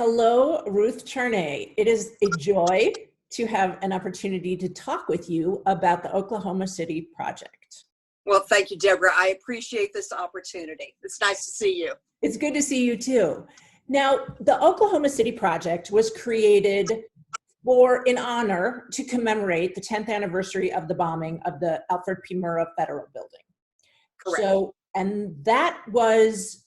Hello, Ruth Charnay. It is a joy to have an opportunity to talk with you about the Oklahoma City project. Well, thank you, Debra. I appreciate this opportunity. It's nice to see you. It's good to see you too. Now, the Oklahoma City project was created in honor to commemorate the 10th anniversary of the bombing of the Alfred P. Murrah Federal Building. Correct. So, and that was,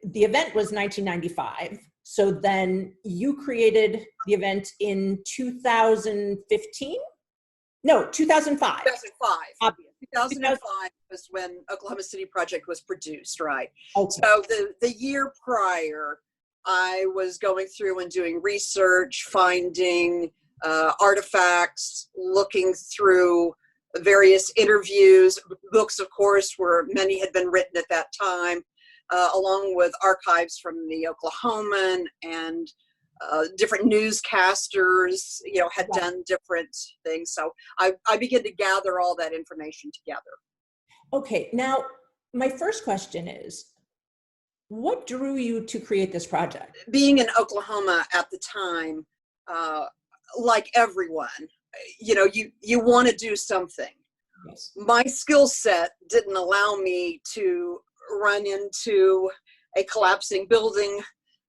the event was 1995. So then you created the event in 2015? No, 2005. 2005. 2005 was when Oklahoma City Project was produced, right? Okay. So the year prior, I was going through and doing research, finding artifacts, looking through various interviews, books, of course, where many had been written at that time, along with archives from the Oklahoman and different newscasters, had done different things. So I began to gather all that information together. Okay, now my first question is, what drew you to create this project? Being in Oklahoma at the time, like everyone, you want to do something. Yes. My skill set didn't allow me to run into a collapsing building.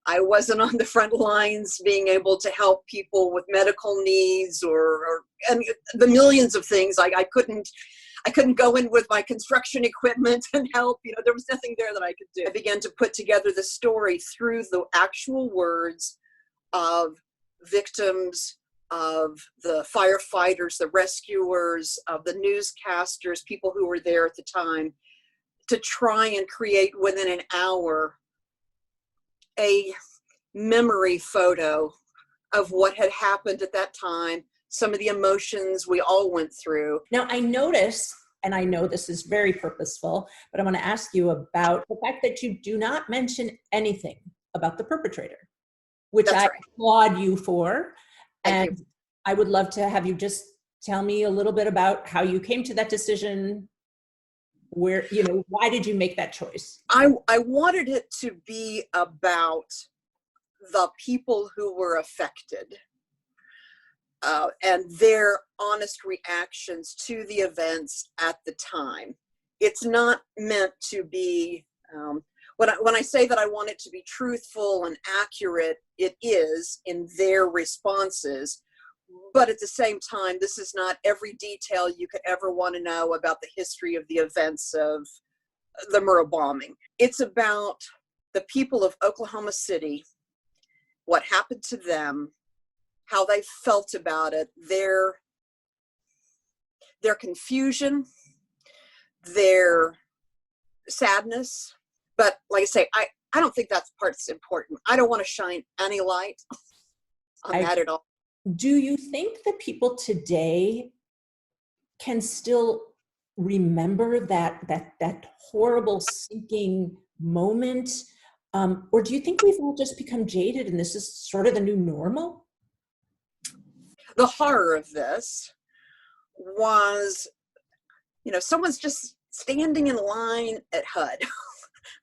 I wasn't on the front lines being able to help people with medical needs and the millions of things. I couldn't go in with my construction equipment and help. There was nothing there that I could do. I began to put together the story through the actual words of victims, of the firefighters, the rescuers, of the newscasters, people who were there at the time, to try and create within an hour a memory photo of what had happened at that time, some of the emotions we all went through. Now I notice, and I know this is very purposeful, but I want to ask you about the fact that you do not mention anything about the perpetrator, which That's I right. applaud you for. Thank And you. I would love to have you just tell me a little bit about how you came to that decision. Where, why did you make that choice? I wanted it to be about the people who were affected and their honest reactions to the events at the time. It's not meant to be, when I say that I want it to be truthful and accurate, it is in their responses. But at the same time, this is not every detail you could ever want to know about the history of the events of the Murrah bombing. It's about the people of Oklahoma City, what happened to them, how they felt about it, their confusion, their sadness. But like I say, I don't think that part's important. I don't want to shine any light on that at all. Do you think that people today can still remember that horrible sinking moment? Or do you think we've all just become jaded and this is sort of the new normal? The horror of this was, someone's just standing in line at HUD,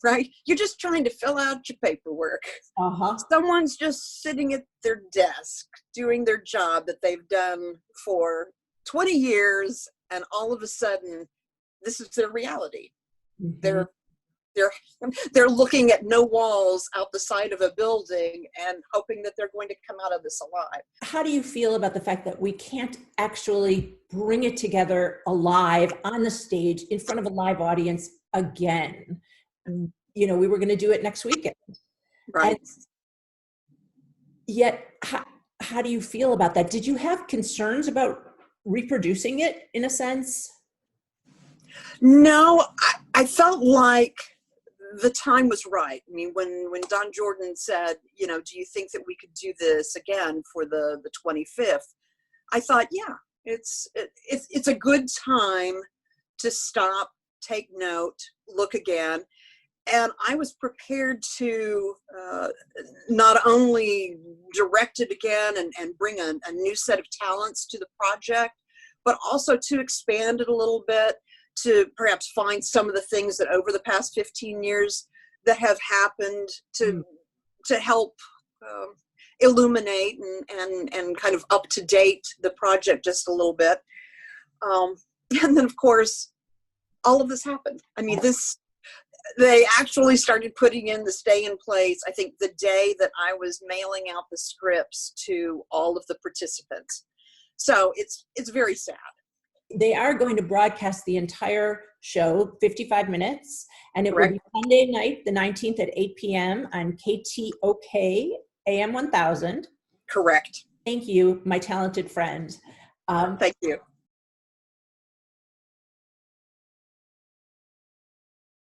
right? You're just trying to fill out your paperwork. Uh-huh. Someone's just sitting at their desk doing their job that they've done for 20 years, and all of a sudden, this is their reality. Mm-hmm. They're looking at no walls out the side of a building and hoping that they're going to come out of this alive. How do you feel about the fact that we can't actually bring it together alive on the stage in front of a live audience again? We were going to do it next weekend. Right. And yet, how do you feel about that? Did you have concerns about reproducing it in a sense? No, I felt like the time was right. I mean, when Don Jordan said, do you think that we could do this again for the 25th? I thought, yeah, it's a good time to stop, take note, look again. And I was prepared to not only direct it again and bring a new set of talents to the project, but also to expand it a little bit, to perhaps find some of the things that over the past 15 years that have happened to help illuminate and kind of up to date the project just a little bit. And then of course, all of this happened. I mean, they actually started putting in the stay in place, I think the day that I was mailing out the scripts to all of the participants. So it's very sad. They are going to broadcast the entire show, 55 minutes, and it Correct. will be Sunday night, the 19th at 8 p.m. on KTOK AM 1000. Correct. Thank you, my talented friend. Thank you.